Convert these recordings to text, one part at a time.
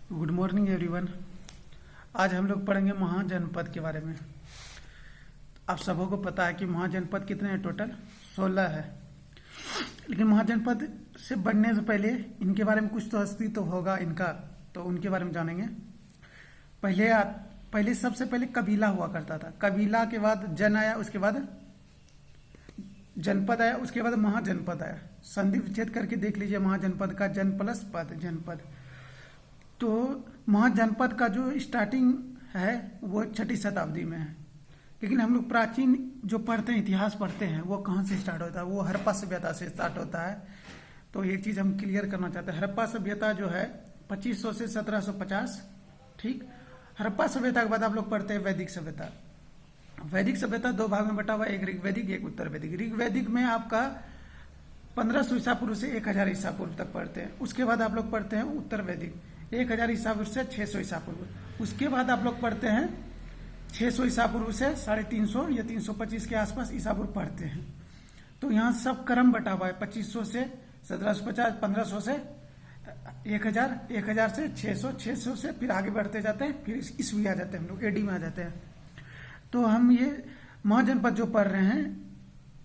Good morning everyone. आज हम लोग पढ़ेंगे महाजनपद के बारे में। आप सबों को पता है कि महाजनपद कितने हैं, टोटल 16 है। लेकिन महाजनपद से बनने से पहले इनके बारे में कुछ तो अस्तित्व होगा इनका, तो उनके बारे में जानेंगे। पहले सबसे पहले कबीला हुआ करता था। कबीला के बाद जन आया, उसके बाद जनपद आया, उसके बाद महाजनपद आया। संधि विच्छेद करके देख लीजिए महाजनपद का जन प्लस पद जनपद। तो महाजनपद का जो स्टार्टिंग है वो 6ठी शताब्दी में है। लेकिन हम लोग प्राचीन जो पढ़ते हैं, इतिहास पढ़ते हैं, वो कहाँ से स्टार्ट होता है? वो हड़प्पा सभ्यता से स्टार्ट होता है। तो एक चीज हम क्लियर करना चाहते हैं। हड़प्पा सभ्यता जो है 2500 से 1750, ठीक। हड़प्पा सभ्यता के बाद आप लोग पढ़ते हैं वैदिक सभ्यता। वैदिक सभ्यता दो भाग में बटा हुआ, एक ऋग्वैदिक एक उत्तर वैदिक। ऋग्वैदिक में आपका 1500 ईसा पूर्व से 1000 ईसा पूर्व तक पढ़ते हैं। उसके बाद आप लोग पढ़ते हैं उत्तर वैदिक 1000 ईसा पूर्व से 600 ईसा पूर्व। उसके बाद आप लोग पढ़ते हैं 600 ईसा पूर्व से 350 या 325 के आसपास ईसा पूर्व पढ़ते हैं। तो यहाँ सब क्रम बटा हुआ है 2500 से 1750, 1500 से 1000, 1000 से 600, 600 से फिर आगे बढ़ते जाते हैं, फिर ईस्वी आ जाते हैं, हम लोग एडी में आ जाते हैं। तो हम ये महाजनपद जो पढ़ रहे हैं,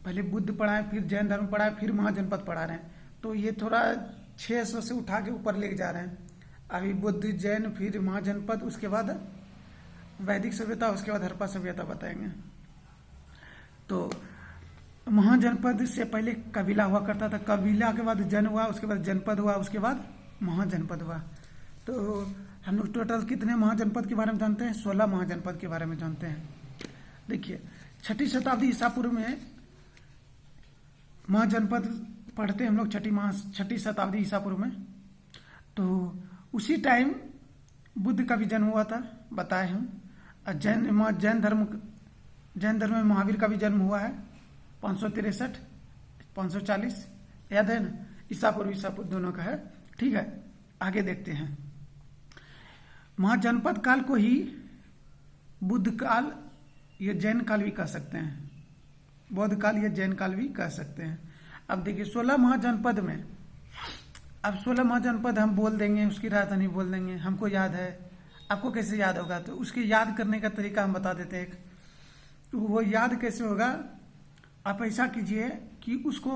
पहले बुद्ध पढ़ाए, फिर जैन धर्म पढ़ाए, फिर महाजनपद पढ़ा रहे हैं। तो ये थोड़ा 600 से उठा के ऊपर लेके जा रहे हैं। अभी बुद्ध जैन, फिर महाजनपद, उसके बाद वैदिक सभ्यता, उसके बाद हड़प्पा सभ्यता बताएंगे। तो महाजनपद से पहले कबीला हुआ करता था। कबीला के बाद जन हुआ, उसके बाद जनपद हुआ, उसके बाद महाजनपद हुआ। तो हम लोग टोटल कितने महाजनपद के बारे में जानते हैं? 16 महाजनपद के बारे में जानते हैं। देखिए 6ठी शताब्दी ईसा पूर्व में महाजनपद पढ़ते हैं हम लोग, 6ठी शताब्दी ईसा पूर्व में। तो उसी टाइम बुद्ध का भी जन्म हुआ था, बताए हम। जैन धर्म में महावीर का भी जन्म हुआ है 563, 540, याद है ना? ईसा पूर्व दोनों का है, ठीक है। आगे देखते हैं। महाजनपद काल को ही बुद्ध काल या जैन काल भी कह सकते हैं, बौद्ध काल या जैन काल भी कह सकते हैं। अब देखिए 16 महाजनपद में, अब 16 महाजनपद हम बोल देंगे, उसकी राजधानी बोल देंगे, हमको याद है। आपको कैसे याद होगा? तो उसके याद करने का तरीका हम बता देते हैं। तो वो याद कैसे होगा? आप ऐसा कीजिए कि उसको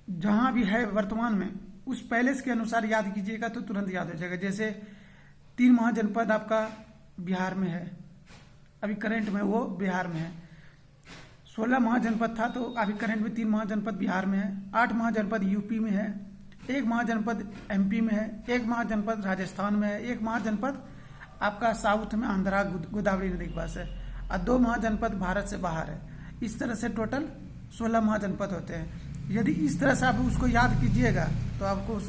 जहां भी है वर्तमान में, उस पैलेस के अनुसार याद कीजिएगा तो तुरंत याद हो जाएगा। जैसे 3 महाजनपद आपका बिहार में है, अभी करंट में वो बिहार में है। 16 महाजनपद था, तो अभी करंट में 3 महाजनपद बिहार में है। 8 महाजनपद यूपी में है, 1 महाजनपद एमपी में है, 1 महाजनपद राजस्थान में है, 1 महाजनपद आपका साउथ में आंध्रा गोदावरी नदी के पास है, और 2 महाजनपद भारत से बाहर है। इस तरह से टोटल 16 महाजनपद होते हैं। यदि इस तरह से आप उसको याद कीजिएगा तो आपको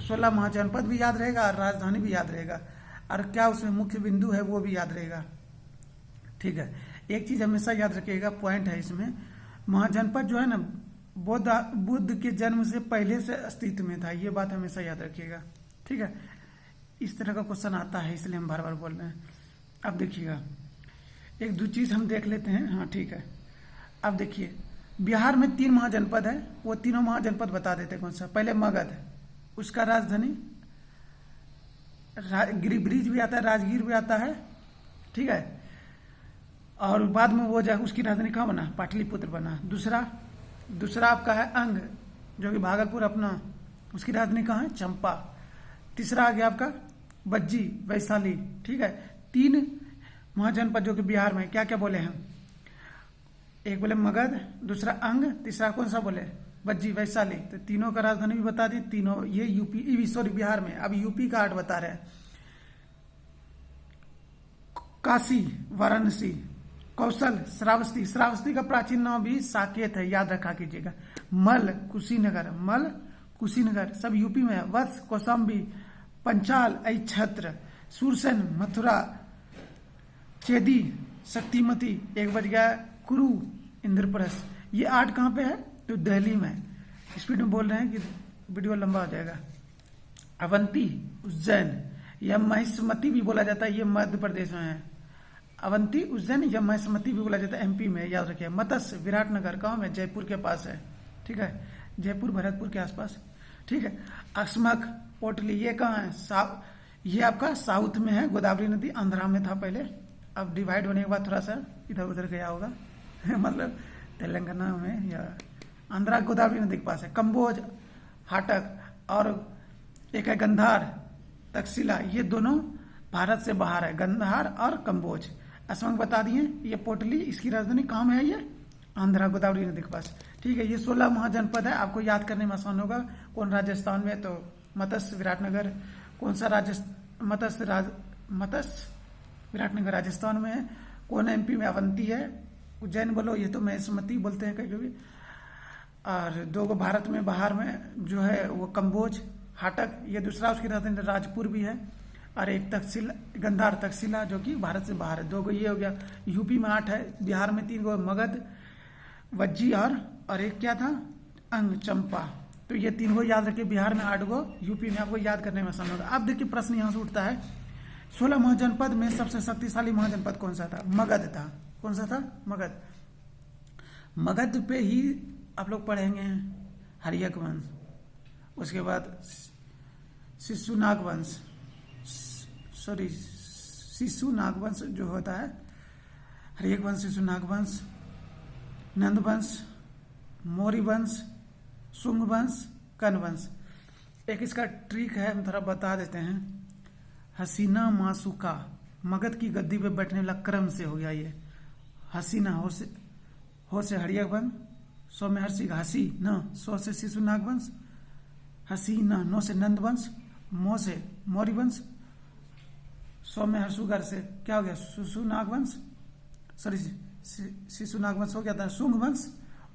16 महाजनपद भी याद रहेगा और राजधानी भी याद रहेगा, और क्या उसमें मुख्य बिंदु है वो भी याद रहेगा, ठीक है। एक चीज हमेशा याद रखिएगा, पॉइंट है इसमें, महाजनपद जो है ना बुद्ध के जन्म से पहले से अस्तित्व में था, ये बात हमेशा याद रखिएगा, ठीक है। इस तरह का क्वेश्चन आता है, इसलिए हम बार बार बोल रहे हैं। अब देखिएगा, एक दो चीज हम देख लेते हैं, हाँ ठीक है। अब देखिए बिहार में 3 महाजनपद है, वो तीनों महाजनपद बता देते हैं। कौन सा? पहले मगध, उसका राजधानी गिरिब्रिज भी आता है, राजगीर भी आता है, ठीक है। और बाद में वो उसकी राजधानी कहाँ बना? पाटलिपुत्र बना। दूसरा आपका है अंग, जो कि भागलपुर अपना, उसकी राजधानी कहाँ है? चंपा। तीसरा आ गया आपका बज्जी, वैशाली, ठीक है। 3 महाजनपद जो कि बिहार में, क्या क्या बोले हम? एक बोले मगध, दूसरा अंग, तीसरा कौन सा बोले? बज्जी, वैशाली। तो तीनों का राजधानी भी बता दी। तीनों ये यूपी, सॉरी बिहार में। अब यूपी का 8 बता रहे हैं। काशी, वाराणसी, कौशल, श्रावस्ती का प्राचीन नाम भी साकेत है, याद रखा कीजिएगा। मल, कुशीनगर सब यूपी में है। वत्स, कौशाम्बी, पंचाल, ऐछत्र, सूरसेन, मथुरा, चेदी, शक्तिमती, एक बज गया कुरु, इंद्रप्रस्थ। ये 8 कहाँ पे है? तो दिल्ली में। स्पीड में बोल रहे हैं कि वीडियो लंबा हो जाएगा। अवंती, उज्जैन या महिष्मती भी बोला जाता है, ये मध्य प्रदेश में है। अवंती, उज्जैन या महिष्मती भी बोला जाता है, एमपी में, याद रखिए। मत्स्य, विराटनगर गांव में, जयपुर के पास है, ठीक है। जयपुर भरतपुर के आसपास, ठीक है। अस्मक, पोटली, ये कहाँ है? ये आपका साउथ में है, गोदावरी नदी आंध्रा में था पहले, अब डिवाइड होने के बाद थोड़ा सा इधर उधर गया होगा मतलब तेलंगाना में या आंध्रा गोदावरी नदी के पास है। कंबोज, हाटक और एक है गंधार, तक्षशिला, ये दोनों भारत से बाहर है, गंधार और कंबोज। असम बता दिए, ये पोटली, इसकी राजधानी कहाँ में है, ये आंध्रा गोदावरी नदी के पास। ठीक है, ये 16 महाजनपद है, आपको याद करने में आसान होगा। कौन राजस्थान में, तो मत्स्य विराटनगर। कौन सा मत्स्य विराटनगर राजस्थान में है। कौन एमपी में, अवंती है। उज्जैन बोलो, ये तो महेशमती बोलते हैं कभी। और 2 भारत में बाहर में जो है वो कंबोज, हाटक, ये दूसरा उसकी राजधानी राजपुर भी है। और एक तक्षशिला, गंधार तक्षशिला, जो कि भारत से बाहर है। 2 ये हो गया। यूपी में 8 है, बिहार में 3 मगध, वज्जी और एक क्या था, अंग चंपा। तो ये 3 याद रखिए, बिहार में 8, यूपी में आपको याद करने में आसान होगा। अब देखिए प्रश्न यहाँ से उठता है, 16 महाजनपद में सबसे शक्तिशाली महाजनपद कौन सा था? मगध था। कौन सा था? मगध। मगध पे ही आप लोग पढ़ेंगे हर्यक वंश, उसके बाद शिशुनाग वंश, शिशुनाग वंश जो होता है, हर्यक वंश, शिशुनाग वंश, नंद वंश, मौर्य वंश, शुंग वंश, कन वंश। एक इसका ट्रिक है, हम थोड़ा बता देते हैं। हसीना मासुका, मगध की गद्दी पे बैठने वाला क्रम से हो गया ये। हसीना, हो से हर्यक वंश, सो में हर्षि हसी न, सो से शिशुनाग वंश, हसीना, नो से नंद वंश, मो से मौर्य वंश, सो में हर्षुगर से क्या हो गया, शिशुनाग वंश, सॉरी शिशुनाग वंश हो गया था, शुंग वंश।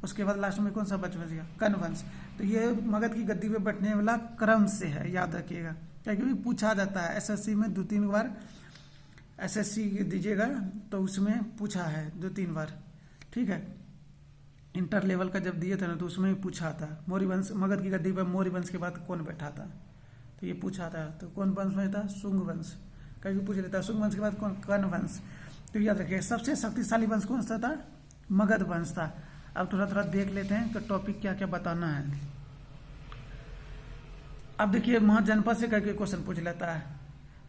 उसके बाद लास्ट में कौन सा बच गया, कन वंश। तो ये मगध की गद्दी पे बैठने वाला क्रम से है, याद रखिएगा, क्योंकि पूछा जाता है एसएससी में 2-3 बार। एसएससी दीजिएगा तो उसमें पूछा है 2-3 बार। ठीक है, इंटर लेवल का जब दिए थे ना, तो उसमें भी पूछा था मौर्य वंश, मगध की गद्दी पर मौर्य वंश के बाद कौन बैठा था, तो ये पूछा था। तो कौन वंश में था? शुंग वंश। कभी पूछ लेता है शुंग वंश के बाद कौन, कन वंश। तो याद रखिए, सबसे शक्तिशाली वंश कौन सा था? मगध वंश था। अब थोड़ा थोड़ा देख लेते हैं कि टॉपिक क्या क्या बताना है। अब देखिए, महाजनपद से करके क्वेश्चन पूछ लेता है,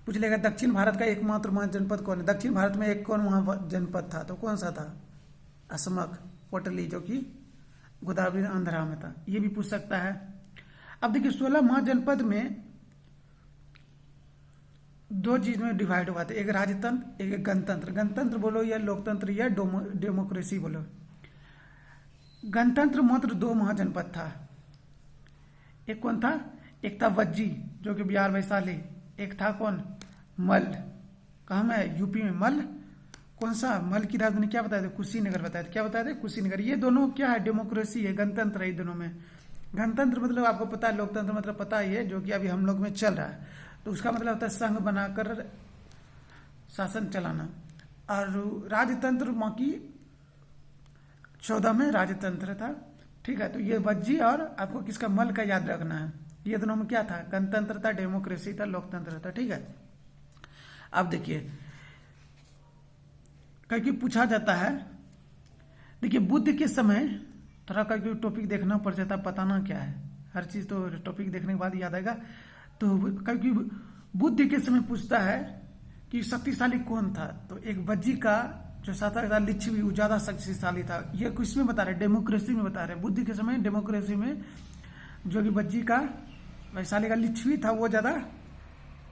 पूछ लेगा दक्षिण भारत का एकमात्र महाजनपद कौन है? दक्षिण भारत में एक कौन महाजनपद था? तो कौन सा था? असमक, पोटली, जो कि गोदावरी आंध्रा में था। ये भी पूछ सकता है। अब देखिए, 16 महाजनपद में 2 चीज में डिवाइड हुआ था, एक राजतंत्र, एक गणतंत्र। गणतंत्र बोलो या लोकतंत्र या डेमोक्रेसी बोलो। गणतंत्र मात्र 2 महाजनपद था। एक कौन था? एक था वज्जी, जो कि बिहार वैशाली। एक था कौन? मल। कहाँ में है? यूपी में। मल कौन सा? मल की राजधानी क्या बताए थे? कुशीनगर बताए थे। क्या बताए थे? कुशीनगर। ये दोनों क्या है? डेमोक्रेसी है, गणतंत्र है ये दोनों में। गणतंत्र मतलब आपको पता है, लोकतंत्र मतलब पता ही है, जो कि अभी हम लोग में चल रहा है। तो उसका मतलब होता है संघ बनाकर शासन चलाना। और राजतंत्र बाकी 14 में राजतंत्र था। ठीक है, तो ये वज्जी और आपको किसका? मल का याद रखना है। ये दोनों में क्या था? गणतंत्र था, डेमोक्रेसी था, लोकतंत्र था। ठीक है, अब देखिए, क्योंकि पूछा जाता है, देखिए बुद्ध के समय, थोड़ा क्योंकि टॉपिक देखना पड़ जाता है, बताना क्या है, हर चीज तो टॉपिक देखने के बाद याद आएगा। तो क्योंकि बुद्ध के समय पूछता है कि शक्तिशाली कौन था, तो एक वज्जी का जो शासक था लिच्छवी, वो ज्यादा शक्तिशाली था। ये किसमें बता रहे? डेमोक्रेसी में बता रहे। बुद्ध के समय डेमोक्रेसी में जो कि वज्जी का, वैशाली का लिच्छवी था, वो ज्यादा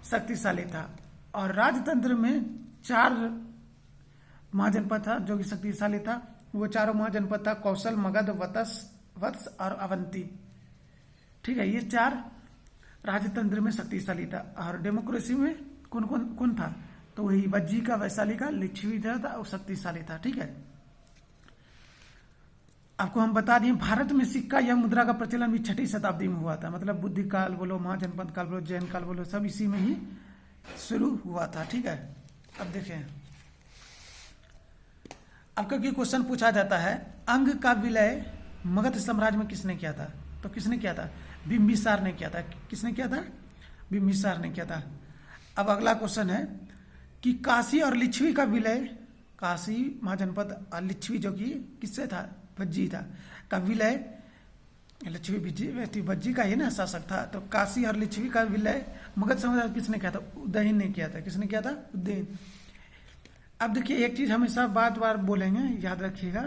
शक्तिशाली था। और राजतंत्र में 4 महाजनपद था जो कि शक्तिशाली था। वो 4 महाजनपद था, कौशल, मगध, वत्स और अवंती। ठीक है, ये 4 राजतंत्र में शक्तिशाली था। और डेमोक्रेसी में कौन कौन कौन था? तो वही वज्जी का, वैशाली का, लिच्छवी था और शक्तिशाली था। ठीक है, आपको हम बता दें, भारत में सिक्का या मुद्रा का प्रचलन भी 6वीं शताब्दी में हुआ था। मतलब बुद्धि काल बोलो, महाजनपद काल बोलो, जैन काल बोलो, सब इसी में ही शुरू हुआ था। ठीक है, अब देखें, अब क्योंकि क्वेश्चन पूछा जाता है, अंग का विलय मगध साम्राज्य में किसने किया था? तो किसने किया था? बिंबिसार ने किया था। किसने किया था? बिंबिसार ने किया था। अब अगला क्वेश्चन है कि काशी और लिच्छवी का विलय, काशी महाजनपद और लिच्छवी जो कि किससे था? वज्जी था, का विलय लिच्छवी बज्जी का ही ना शासक था। तो काशी और लिच्छवी का विलय मगध साम्राज्य किसने किया था? उदयन ने किया था। किसने किया था? उदयन। अब देखिए एक चीज हमेशा बार बार बोलेंगे, याद रखिएगा,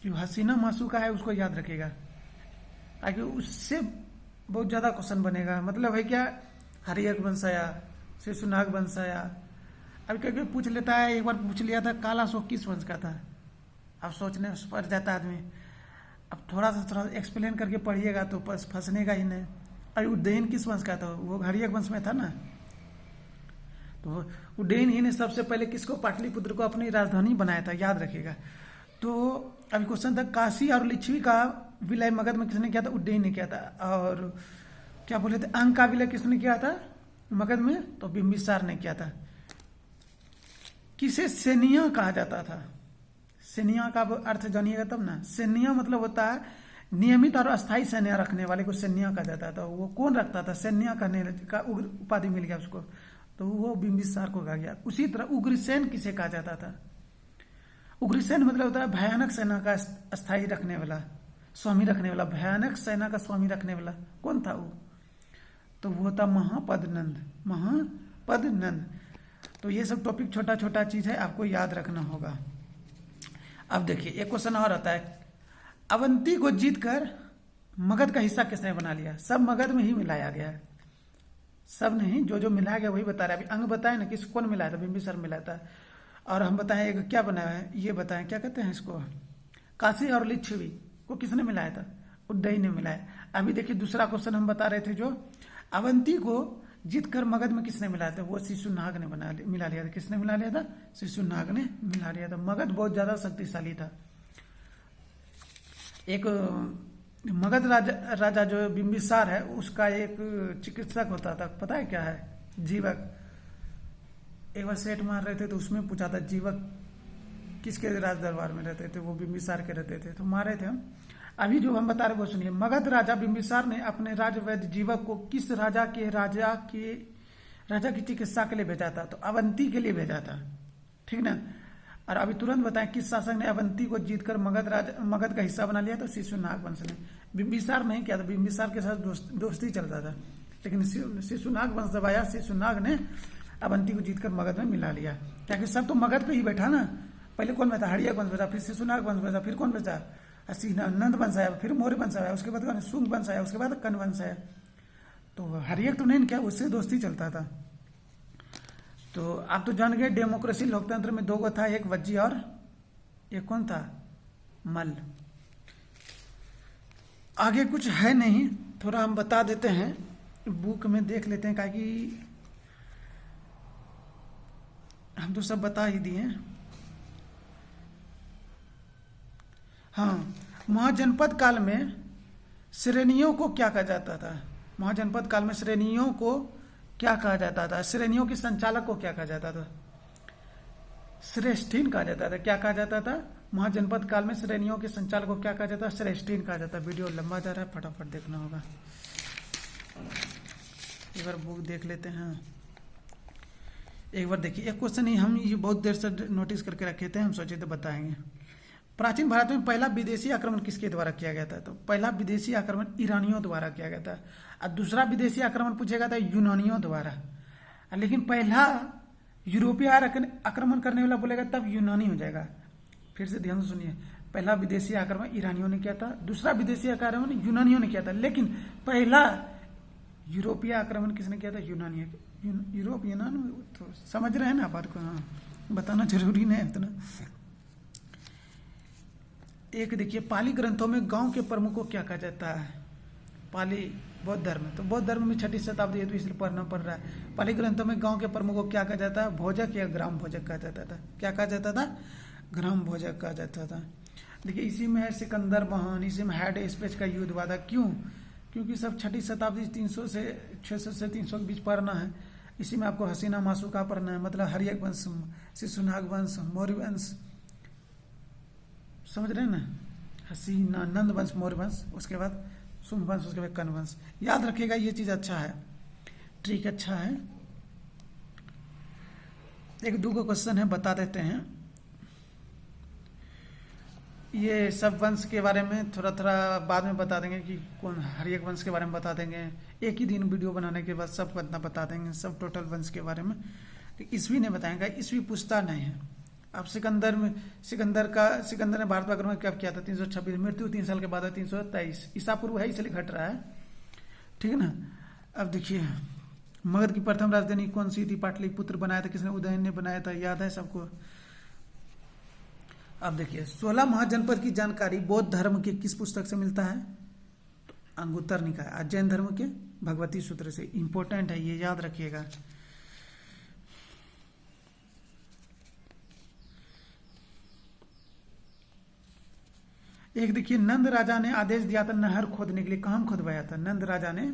जो हसीना मासू का है उसको याद रखिएगा, ताकि उससे बहुत ज्यादा क्वेश्चन बनेगा। मतलब है क्या, हरिहर वंश आया, शिशुनाग वंश आया। अब क्योंकि पूछ लेता है, एक बार पूछ लिया था काला अशोक किस वंश का था, अब सोचने पड़ जाता है आदमी। अब थोड़ा एक्सप्लेन करके पढ़िएगा तो फंसने का ही नहीं। अरे उज्जैन किस वंश का था? वो हरिहर वंश में था ना। तो उज्जैन ही ने सबसे पहले किसको, पाटलिपुत्र को अपनी राजधानी बनाया था, याद रखिएगा। तो अभी क्वेश्चन था काशी और लिच्छवी का विलय मगध में किसने किया था? उज्जैन ने किया था। और क्या बोले थे, अंग का विलय किसने किया था मगध में? तो बिंबिसार ने किया था। किसे सेनिया कहा जाता था? सेनिया का अर्थ जानिएगा तब ना। सेनिया मतलब होता है नियमित और अस्थायी सैन्य रखने वाले को सेनिया कहा जाता था। वो कौन रखता था? सैन्य कहने का उपाधि मिल गया उसको, तो वो बिंबिसार को कहा गया। उसी तरह उग्रसेन किसे कहा जाता था? उग्रसेन मतलब होता है भयानक सेना का अस्थायी रखने वाला, स्वामी रखने वाला, भयानक सेना का स्वामी रखने वाला कौन था वो? तो वो था महापदनंद। महापदनंद। तो ये सब टॉपिक छोटा छोटा चीज है, आपको याद रखना होगा। अब देखिए एक क्वेश्चन और आता है, अवंती को जीतकर मगध का हिस्सा किसने बना लिया? सब मगध में ही मिलाया गया है, सब नहीं, जो जो मिलाया गया वही बता रहा है। अभी अंग बताए ना, किस कौन मिलाया था? बिंबिसार मिलाया था। और हम बताएं एक क्या बनाया है, ये बताएं क्या कहते हैं इसको, काशी और लिच्छवी को किसने मिलाया था? उज्जैन ने मिलाया। अभी देखिए दूसरा क्वेश्चन हम बता रहे थे, जो अवंती को जीतकर मगध में किसने मिलाया था? वो शिशुनाग ने मिला लिया था। किसने मिला लिया था? शिशुनाग ने मिला लिया था। मगध बहुत ज्यादा शक्तिशाली था। एक मगध राजा जो बिंबिसार है, उसका एक चिकित्सक होता था, पता है क्या है? जीवक। एक बार सेठ मार रहे थे तो उसमें पूछा था जीवक किसके राज दरबार में रहते थे? वो बिंबिसार के रहते थे, तो मारे थे हम। अभी जो हम बता रहे वो सुनिए, मगध राजा बिंबिसार ने अपने राजवैद्य जीवक को किस राजा की चिकित्सा के लिए भेजा था? तो अवंती के लिए भेजा था, ठीक ना। और अभी तुरंत बताएं किस शासक ने अवंती को जीतकर मगध का हिस्सा बना लिया? तो शिशुनाग वंश ने। बिंबिसार नहीं किया था, बिंबिसार के साथ दोस्ती चलता था, लेकिन शिशुनाग वंश जब आया, शिशुनाग ने अवंती को जीतकर मगध में मिला लिया। क्योंकि सब तो मगध पे ही बैठा ना। पहले कौन बैठा? हरिहर वंश बैठा, फिर शिशुनाग वंश बैठा, फिर कौन बैठा? नंद वंश आया, फिर मौर्य वंश आया, उसके बाद शुंग वंश आया, उसके बाद कन वंश आया। तो हरिहर तो नहीं क्या, उससे दोस्ती चलता था। तो आप तो जान गए डेमोक्रेसी लोकतंत्र में दो को था, एक वज्जी और एक कौन था? मल। आगे कुछ है नहीं, थोड़ा हम बता देते हैं, बुक में देख लेते हैं, कि हम तो सब बता ही दिए। हाँ, महाजनपद काल में श्रेणियों को क्या कहा जाता था? महाजनपद काल में श्रेणियों को क्या कहा जाता था? श्रेणियों के संचालक को क्या कहा जाता था? श्रेष्ठीन कहा जाता था। क्या कहा जाता था? महाजनपद काल में श्रेणियों के संचालक को क्या कहा जाता है? श्रेष्ठीन कहा जाता है। वीडियो लंबा जा रहा है, फटाफट देखना होगा। एक बार बुक देख लेते हैं। एक बार देखिए, एक क्वेश्चन ही हम ये बहुत देर से नोटिस करके रखे थे, हम सोचे तो बताएंगे। प्राचीन भारत में पहला विदेशी आक्रमण किसके द्वारा किया गया था? तो पहला विदेशी आक्रमण ईरानियों द्वारा किया गया था। और दूसरा विदेशी आक्रमण पूछेगा था यूनानियों द्वारा। लेकिन पहला यूरोपीय आक्रमण करने वाला बोलेगा तब यूनानी हो जाएगा। फिर से ध्यान से सुनिए, पहला विदेशी आक्रमण ईरानियों ने किया था, दूसरा विदेशी आक्रमण यूनानियों ने किया था, लेकिन पहला यूरोपीय आक्रमण किसने किया था? यूनानी। यूरोप यूनान, तो समझ रहे हैं ना बात को? हाँ, बताना जरूरी नहीं है इतना। एक देखिए, पाली ग्रंथों में गांव के प्रमुख को क्या कहा जाता है? पाली बौद्ध धर्म, तो बौद्ध धर्म में 6ठी शताब्दी है, तो इसलिए पढ़ना पड़ रहा है। पाली ग्रंथों में गांव के प्रमुख को क्या कहा जाता है? भोजक या ग्राम भोजक कहा जाता था। क्या कहा जाता था? ग्राम भोजक कहा जाता था। देखिए इसी में है सिकंदर महान, इसी में हेड स्पेच का युद्ध हुआ था। क्यों? क्योंकि सब 6ठी शताब्दी 600 से 300 के बीच पढ़ना है। इसी में आपको हसीना मासू का पढ़ना है, मतलब हरिहर वंश, शिशुनाग वंश, मौर्य वंश, समझ रहे हैं ना? हसीना नंद वंश, मौर्य वंश, उसके बाद शुंग वंश, उसके बाद कन वंश। याद रखिएगा, ये चीज अच्छा है, ट्रिक अच्छा है। एक दो क्वेश्चन है, बता देते हैं। ये सब वंश के बारे में थोड़ा थोड़ा बाद में बता देंगे कि कौन, हर एक वंश के बारे में बता देंगे। एक ही दिन वीडियो बनाने के बाद सब इतना बता देंगे, सब टोटल वंश के बारे में। ईस्वी नहीं बताएंगे, ईस्वी पूछता नहीं है। अब सिकंदर ने भारत पर आक्रमण कब किया था? 326, मृत्यु 3 साल के बाद है 323 ईसा पूर्व है, इसलिए घट रहा है, ठीक है ना। अब देखिए मगध की प्रथम राजधानी कौन सी थी? पाटलिपुत्र बनाया था किसने? उदयन ने बनाया था, याद है सबको। अब देखिए 16 महाजनपद की जानकारी बौद्ध धर्म के किस पुस्तक से मिलता है? तो अंगुत्तर निकाय। और जैन धर्म के भगवती सूत्र से। इंपॉर्टेंट है, ये याद रखिएगा। एक देखिए नंद राजा ने आदेश दिया था नहर खोदने के लिए, कहां खुदवाया था नंद राजा ने?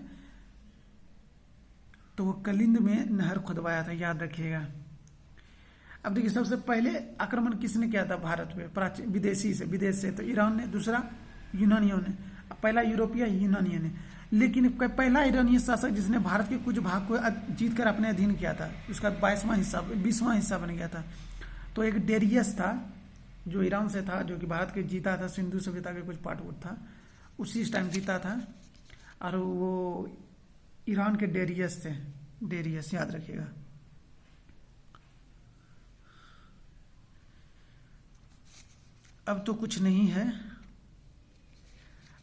तो वो कलिंद में नहर खुदवाया था, याद रखिएगा। अब देखिए सबसे पहले आक्रमण किसने किया था भारत पे? प्राचीन विदेश से तो ईरान ने, दूसरा यूनानियों ने, पहला यूरोपीय यूनानियों ने। लेकिन पहला ईरानी शासक जिसने भारत के कुछ भाग को जीत कर अपने अधीन किया था, उसका 20वां हिस्सा बन गया था। तो एक डेरियस था जो ईरान से था, जो कि भारत के जीता था, सिंधु सभ्यता के कुछ पार्ट था, उसी टाइम जीता था। और वो ईरान के डेरियस थे, डेरियस याद रखिएगा। अब तो कुछ नहीं है।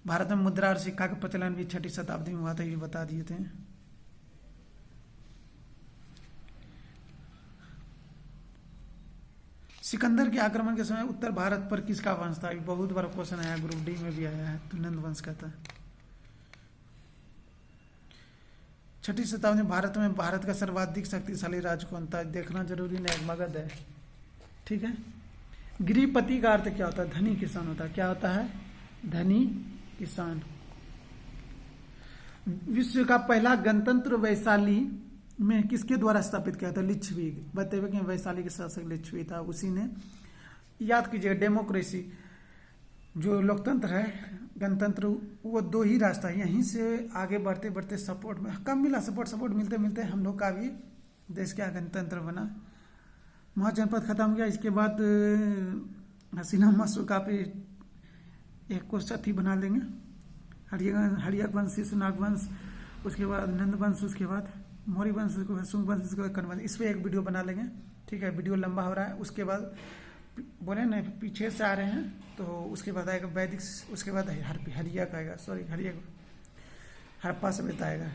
भारत में मुद्रा और सिक्का का प्रचलन भी 6वीं शताब्दी में हुआ था, ये बता दिए थे। सिकंदर के आक्रमण के समय उत्तर भारत पर किसका वंश था? बहुत बड़ा क्वेश्चन आया, ग्रुप डी में भी आया है, तो नंद वंश का था। 6वीं शताब्दी में भारत में भारत का सर्वाधिक शक्तिशाली राज्य कौन था? देखना जरूरी नहीं, मगध है, ठीक है। गृहपति का अर्थ क्या होता है? धनी किसान होता है। क्या होता है? धनी किसान। विश्व का पहला गणतंत्र वैशाली में किसके द्वारा स्थापित किया था? लिच्छवी। बताइए कि वैशाली के शासक लिच्छवी था, उसी ने। याद कीजिए डेमोक्रेसी, जो लोकतंत्र है, गणतंत्र, वो 2 ही रास्ता है। यहीं से आगे बढ़ते बढ़ते सपोर्ट में कम मिला, सपोर्ट मिलते मिलते हम लोग का भी देश क्या गणतंत्र बना। महाजनपद खत्म हो गया। इसके बाद हसीना मसूका पे एक को सथी बना लेंगे, हरियक वंश, शिशुनाग वंश, उसके बाद नंद वंश, उसके बाद मौर्य वंश, उसके बाद शुंग वंश, उसके बाद कण्व वंश। इस पर एक वीडियो बना लेंगे, ठीक है। वीडियो लंबा हो रहा है। उसके बाद बोले ना पीछे से आ रहे हैं, तो उसके बाद आएगा वैदिक, उसके बाद हरियक आएगा, हड़प्पा सभ्यता आएगा।